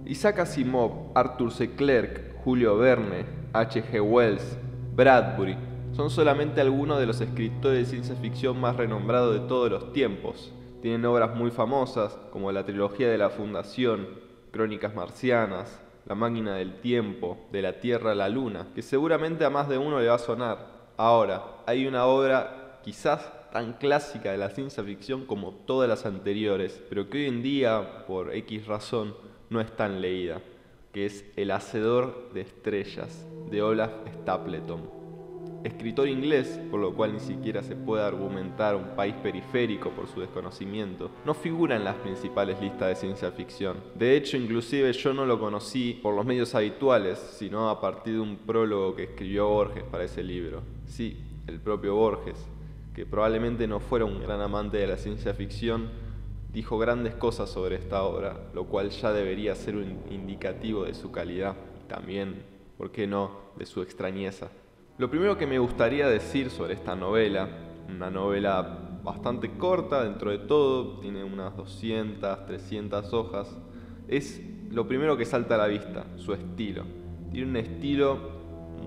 Isaac Asimov, Arthur C. Clarke, Julio Verne, H. G. Wells, Bradbury son solamente algunos de los escritores de ciencia ficción más renombrados de todos los tiempos. Tienen obras muy famosas como la trilogía de la Fundación, Crónicas Marcianas, La Máquina del Tiempo, De la Tierra a la Luna, que seguramente a más de uno le va a sonar. Ahora, hay una obra quizás tan clásica de la ciencia ficción como todas las anteriores, pero que hoy en día, por X razón, no es tan leída, que es El Hacedor de Estrellas, de Olaf Stapleton. Escritor inglés, por lo cual ni siquiera se puede argumentar un país periférico por su desconocimiento, no figura en las principales listas de ciencia ficción. De hecho, inclusive yo no lo conocí por los medios habituales, sino a partir de un prólogo que escribió Borges para ese libro. Sí, el propio Borges, que probablemente no fuera un gran amante de la ciencia ficción, dijo grandes cosas sobre esta obra, lo cual ya debería ser un indicativo de su calidad y también, ¿por qué no?, de su extrañeza. Lo primero que me gustaría decir sobre esta novela, una novela bastante corta dentro de todo, tiene unas 200, 300 hojas, es lo primero que salta a la vista, su estilo. Tiene un estilo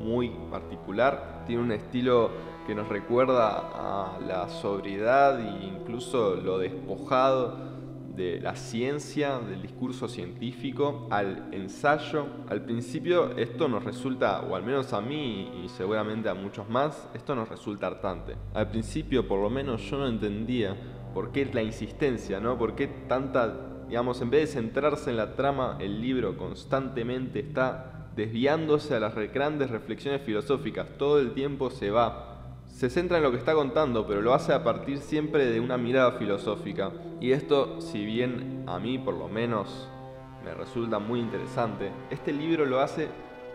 muy particular, tiene un estilo que nos recuerda a la sobriedad e incluso lo despojado de la ciencia, del discurso científico, al ensayo. Al principio esto nos resulta, o al menos a mí y seguramente a muchos más, esto nos resulta hartante. Al principio por lo menos yo no entendía por qué la insistencia, ¿no? Por qué tanta, digamos, en vez de centrarse en la trama, el libro constantemente está desviándose a las grandes reflexiones filosóficas, todo el tiempo se centra en lo que está contando, pero lo hace a partir siempre de una mirada filosófica. Y esto, si bien a mí por lo menos me resulta muy interesante, este libro lo hace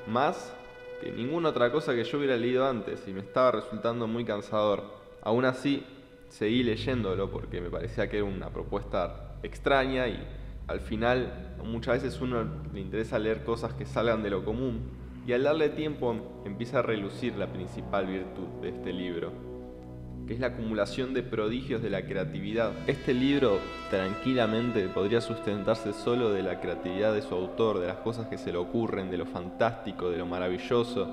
más que ninguna otra cosa que yo hubiera leído antes y me estaba resultando muy cansador. Aún así, seguí leyéndolo porque me parecía que era una propuesta extraña y al final muchas veces uno le interesa leer cosas que salgan de lo común. Y al darle tiempo empieza a relucir la principal virtud de este libro, que es la acumulación de prodigios de la creatividad. Este libro tranquilamente podría sustentarse solo de la creatividad de su autor, de las cosas que se le ocurren, de lo fantástico, de lo maravilloso,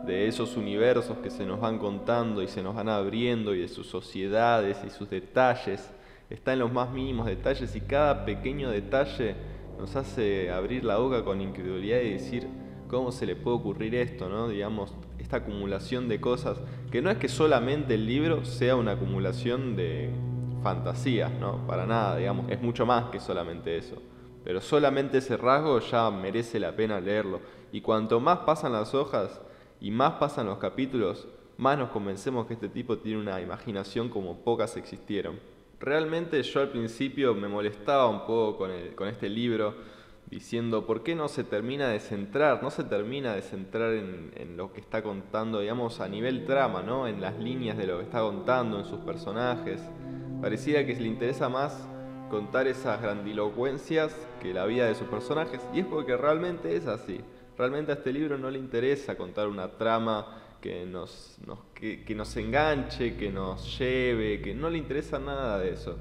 de esos universos que se nos van contando y se nos van abriendo y de sus sociedades y sus detalles. Está en los más mínimos detalles y cada pequeño detalle nos hace abrir la boca con incredulidad y decir: ¿cómo se le puede ocurrir esto, no? Digamos, esta acumulación de cosas, que no es que solamente el libro sea una acumulación de fantasías, ¿no? Para nada, digamos, es mucho más que solamente eso. Pero solamente ese rasgo ya merece la pena leerlo. Y cuanto más pasan las hojas y más pasan los capítulos, más nos convencemos que este tipo tiene una imaginación como pocas existieron. Realmente yo al principio me molestaba un poco con este libro, diciendo por qué no se termina de centrar, en lo que está contando, digamos, a nivel trama, ¿no? En las líneas de lo que está contando, en sus personajes. Pareciera que le interesa más contar esas grandilocuencias que la vida de sus personajes, y es porque realmente es así. Realmente a este libro no le interesa contar una trama que nos enganche, que nos lleve, que no le interesa nada de eso.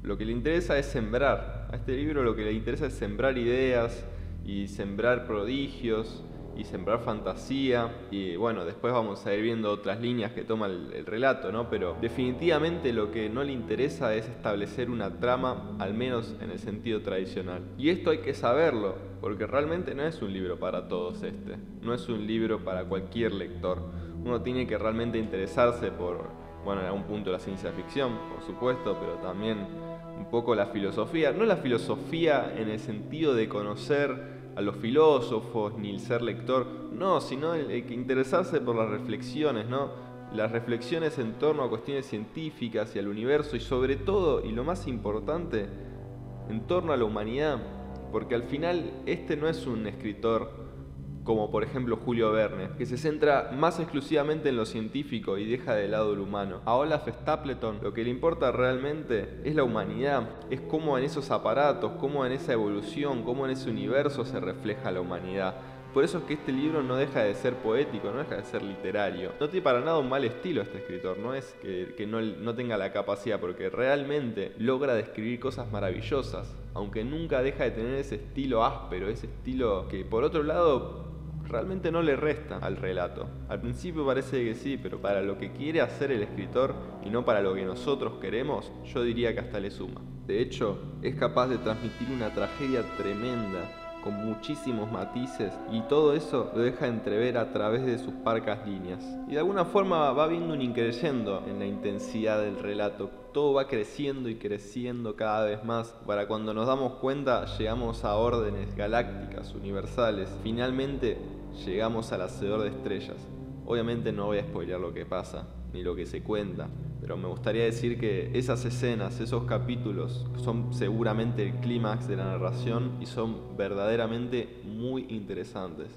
Lo que le interesa es sembrar. A este libro lo que le interesa es sembrar ideas y sembrar prodigios y sembrar fantasía. Y bueno, después vamos a ir viendo otras líneas que toma el relato, ¿no? Pero definitivamente lo que no le interesa es establecer una trama, al menos en el sentido tradicional. Y esto hay que saberlo, porque realmente no es un libro para todos este. No es un libro para cualquier lector. Uno tiene que realmente interesarse por, bueno, en algún punto la ciencia ficción, por supuesto, pero también un poco la filosofía, no la filosofía en el sentido de conocer a los filósofos ni el ser lector, no, sino el que interesarse por las reflexiones, ¿no? Las reflexiones en torno a cuestiones científicas y al universo y sobre todo, y lo más importante, en torno a la humanidad, porque al final este no es un escritor como por ejemplo Julio Verne, que se centra más exclusivamente en lo científico y deja de lado lo humano. A Olaf Stapleton lo que le importa realmente es la humanidad, es cómo en esos aparatos, cómo en esa evolución, cómo en ese universo se refleja la humanidad. Por eso es que este libro no deja de ser poético, no deja de ser literario. No tiene para nada un mal estilo este escritor, no es que no tenga la capacidad, porque realmente logra describir cosas maravillosas, aunque nunca deja de tener ese estilo áspero, ese estilo que por otro lado realmente no le resta al relato. Al principio parece que sí, pero para lo que quiere hacer el escritor y no para lo que nosotros queremos, yo diría que hasta le suma. De hecho, es capaz de transmitir una tragedia tremenda, con muchísimos matices, y todo eso lo deja entrever a través de sus parcas líneas. Y de alguna forma va viendo un increyendo en la intensidad del relato. Todo va creciendo y creciendo cada vez más, para cuando nos damos cuenta llegamos a órdenes galácticas, universales. Finalmente llegamos al hacedor de estrellas. Obviamente no voy a spoilear lo que pasa, ni lo que se cuenta, pero me gustaría decir que esas escenas, esos capítulos, son seguramente el clímax de la narración y son verdaderamente muy interesantes,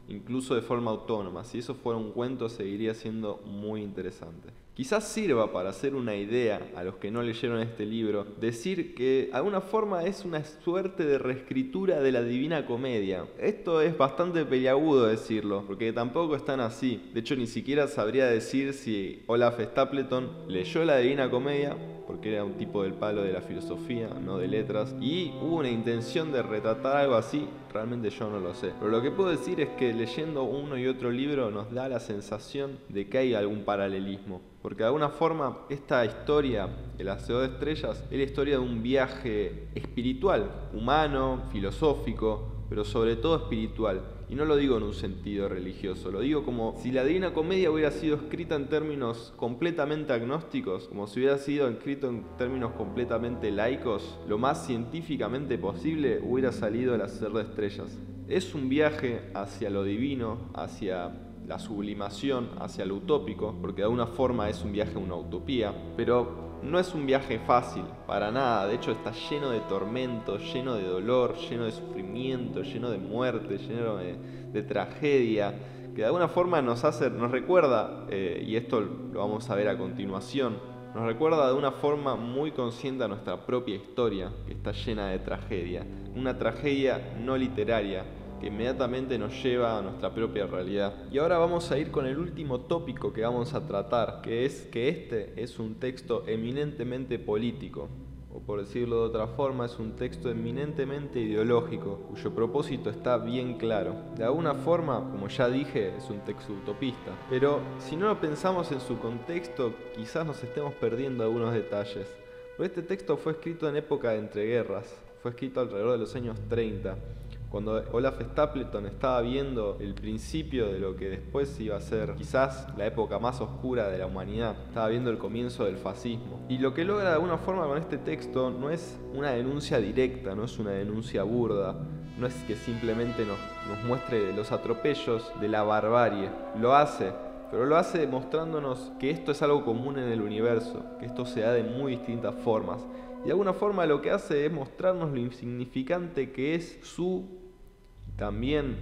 incluso de forma autónoma. Si eso fuera un cuento, seguiría siendo muy interesante. Quizás sirva para hacer una idea a los que no leyeron este libro, decir que de alguna forma es una suerte de reescritura de la Divina Comedia. Esto es bastante peliagudo decirlo, porque tampoco es tan así. De hecho, ni siquiera sabría decir si Olaf Stapleton leyó la Divina Comedia, porque era un tipo del palo de la filosofía, no de letras, y hubo una intención de retratar algo así. Realmente yo no lo sé. Pero lo que puedo decir es que leyendo uno y otro libro nos da la sensación de que hay algún paralelismo. Porque de alguna forma esta historia, El Hacedor de Estrellas, es la historia de un viaje espiritual, humano, filosófico, pero sobre todo espiritual. Y no lo digo en un sentido religioso, lo digo como si la Divina Comedia hubiera sido escrita en términos completamente agnósticos, como si hubiera sido escrito en términos completamente laicos, lo más científicamente posible hubiera salido El Hacedor de Estrellas. Es un viaje hacia lo divino, hacia la sublimación, hacia lo utópico, porque de alguna forma es un viaje a una utopía, pero no es un viaje fácil, para nada. De hecho está lleno de tormentos, lleno de dolor, lleno de sufrimiento, lleno de muerte, lleno de tragedia, que de alguna forma nos recuerda, y esto lo vamos a ver a continuación, nos recuerda de una forma muy consciente a nuestra propia historia, que está llena de tragedia, una tragedia no literaria, que inmediatamente nos lleva a nuestra propia realidad. Y ahora vamos a ir con el último tópico que vamos a tratar, que es que este es un texto eminentemente político, o por decirlo de otra forma, es un texto eminentemente ideológico, cuyo propósito está bien claro. De alguna forma, como ya dije, es un texto utopista, pero si no lo pensamos en su contexto, quizás nos estemos perdiendo algunos detalles. Pero este texto fue escrito en época de entreguerras, fue escrito alrededor de los años 30, cuando Olaf Stapleton estaba viendo el principio de lo que después iba a ser quizás la época más oscura de la humanidad, estaba viendo el comienzo del fascismo. Y lo que logra de alguna forma con este texto no es una denuncia directa, no es una denuncia burda, no es que simplemente nos muestre los atropellos de la barbarie, lo hace, pero lo hace mostrándonos que esto es algo común en el universo, que esto se da de muy distintas formas. Y de alguna forma lo que hace es mostrarnos lo insignificante que es su, también,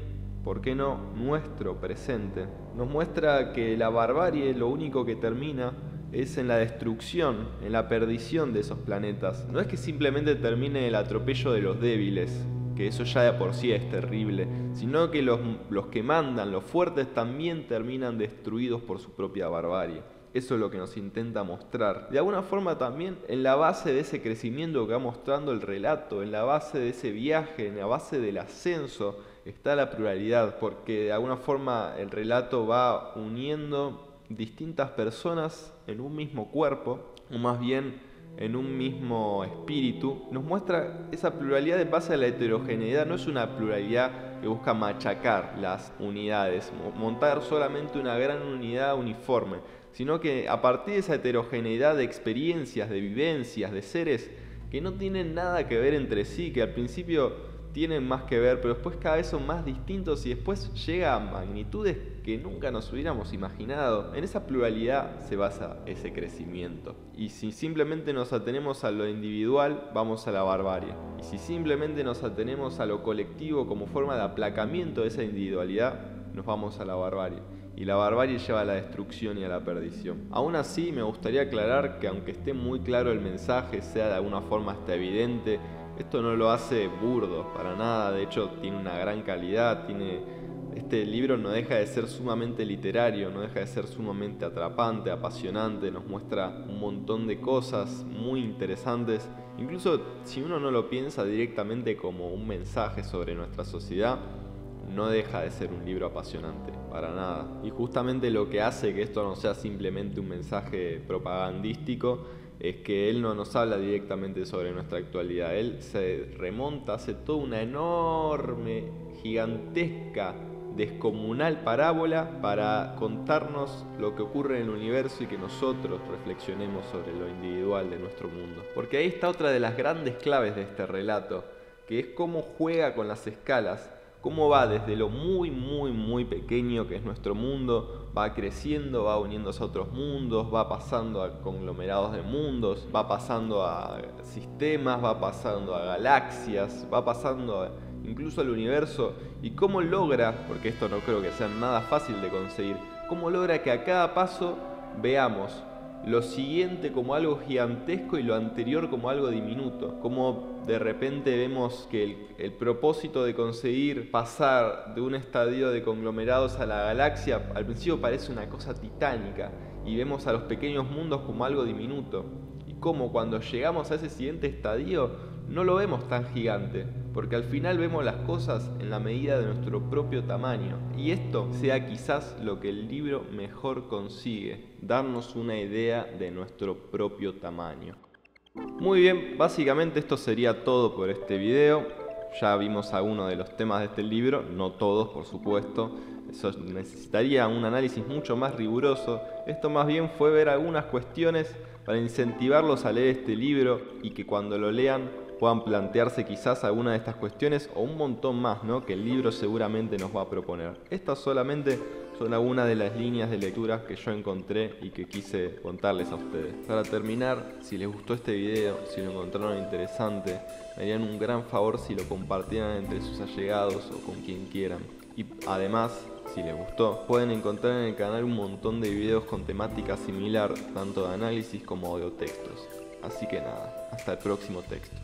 ¿por qué no?, nuestro presente. Nos muestra que la barbarie lo único que termina es en la destrucción, en la perdición de esos planetas. No es que simplemente termine el atropello de los débiles, que eso ya de por sí es terrible, sino que los que mandan, los fuertes, también terminan destruidos por su propia barbarie. Eso es lo que nos intenta mostrar. De alguna forma también en la base de ese crecimiento que va mostrando el relato, en la base de ese viaje, en la base del ascenso, está la pluralidad, porque de alguna forma el relato va uniendo distintas personas en un mismo cuerpo, o más bien en un mismo espíritu. Nos muestra esa pluralidad en base a la heterogeneidad. No es una pluralidad que busca machacar las unidades, montar solamente una gran unidad uniforme, sino que a partir de esa heterogeneidad de experiencias, de vivencias, de seres que no tienen nada que ver entre sí, que al principio tienen más que ver, pero después cada vez son más distintos y después llega a magnitudes que nunca nos hubiéramos imaginado. En esa pluralidad se basa ese crecimiento. Y si simplemente nos atenemos a lo individual, vamos a la barbarie. Y si simplemente nos atenemos a lo colectivo como forma de aplacamiento de esa individualidad, nos vamos a la barbarie. Y la barbarie lleva a la destrucción y a la perdición. Aún así, me gustaría aclarar que aunque esté muy claro el mensaje, sea de alguna forma hasta evidente, esto no lo hace burdo, para nada. De hecho, tiene una gran calidad, Este libro no deja de ser sumamente literario, no deja de ser sumamente atrapante, apasionante, nos muestra un montón de cosas muy interesantes. Incluso si uno no lo piensa directamente como un mensaje sobre nuestra sociedad, no deja de ser un libro apasionante, para nada. Y justamente lo que hace que esto no sea simplemente un mensaje propagandístico es que él no nos habla directamente sobre nuestra actualidad. Él se remonta, hace toda una enorme, gigantesca, descomunal parábola para contarnos lo que ocurre en el universo y que nosotros reflexionemos sobre lo individual de nuestro mundo. Porque ahí está otra de las grandes claves de este relato, que es cómo juega con las escalas. Cómo va desde lo muy pequeño que es nuestro mundo, va creciendo, va uniéndose a otros mundos, va pasando a conglomerados de mundos, va pasando a sistemas, va pasando a galaxias, va pasando incluso al universo, y cómo logra, porque esto no creo que sea nada fácil de conseguir, cómo logra que a cada paso veamos lo siguiente como algo gigantesco y lo anterior como algo diminuto. Como de repente vemos que el propósito de conseguir pasar de un estadio de conglomerados a la galaxia al principio parece una cosa titánica, y vemos a los pequeños mundos como algo diminuto. Y como cuando llegamos a ese siguiente estadio no lo vemos tan gigante, porque al final vemos las cosas en la medida de nuestro propio tamaño. Y esto sea quizás lo que el libro mejor consigue, darnos una idea de nuestro propio tamaño. Muy bien, básicamente esto sería todo por este video. Ya vimos algunos de los temas de este libro, no todos por supuesto. Eso necesitaría un análisis mucho más riguroso. Esto más bien fue ver algunas cuestiones para incentivarlos a leer este libro y que cuando lo lean puedan plantearse quizás alguna de estas cuestiones o un montón más, ¿no?, que el libro seguramente nos va a proponer. Estas solamente son algunas de las líneas de lectura que yo encontré y que quise contarles a ustedes. Para terminar, si les gustó este video, si lo encontraron interesante, me harían un gran favor si lo compartieran entre sus allegados o con quien quieran. Y además, si les gustó, pueden encontrar en el canal un montón de videos con temática similar, tanto de análisis como audiotextos. Así que nada, hasta el próximo texto.